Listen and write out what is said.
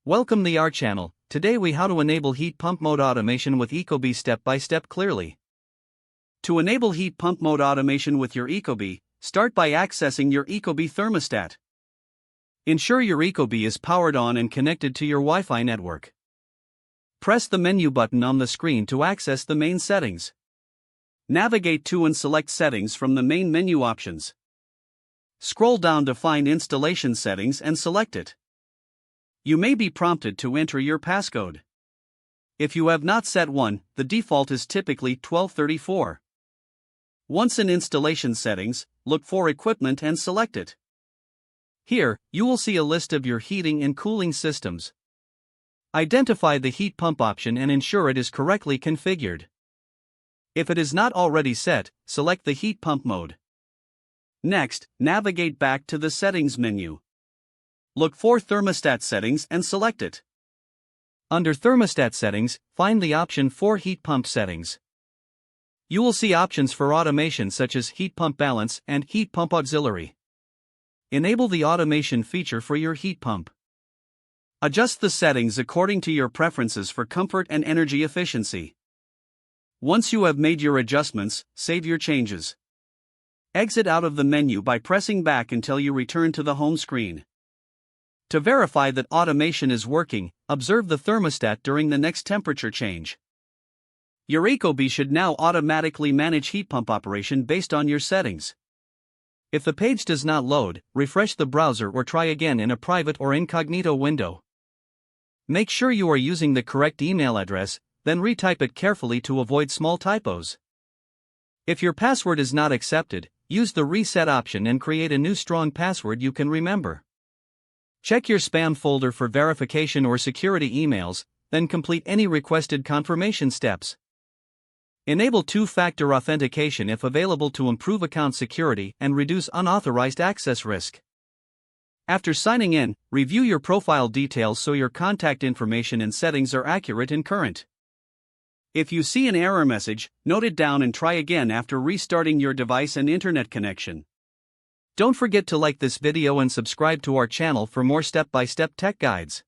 Welcome to our channel. Today we how to enable heat pump mode automation with Ecobee step by step clearly. To enable heat pump mode automation with your Ecobee, start by accessing your Ecobee thermostat. Ensure your Ecobee is powered on and connected to your Wi-Fi network. Press the menu button on the screen to access the main settings. Navigate to and select settings from the main menu options. Scroll down to find installation settings and select it. You may be prompted to enter your passcode. If you have not set one, the default is typically 1234. Once in installation settings, look for equipment and select it. Here, you will see a list of your heating and cooling systems. Identify the heat pump option and ensure it is correctly configured. If it is not already set, select the heat pump mode. Next, navigate back to the settings menu. Look for thermostat settings and select it. Under thermostat settings, find the option for heat pump settings. You will see options for automation such as heat pump balance and heat pump auxiliary. Enable the automation feature for your heat pump. Adjust the settings according to your preferences for comfort and energy efficiency. Once you have made your adjustments, save your changes. Exit out of the menu by pressing back until you return to the home screen. To verify that automation is working, observe the thermostat during the next temperature change. Your Ecobee should now automatically manage heat pump operation based on your settings. If the page does not load, refresh the browser or try again in a private or incognito window. Make sure you are using the correct email address, then retype it carefully to avoid small typos. If your password is not accepted, use the reset option and create a new strong password you can remember. Check your spam folder for verification or security emails, then complete any requested confirmation steps. Enable two-factor authentication if available to improve account security and reduce unauthorized access risk. After signing in, review your profile details so your contact information and settings are accurate and current. If you see an error message, note it down and try again after restarting your device and internet connection. Don't forget to like this video and subscribe to our channel for more step-by-step tech guides.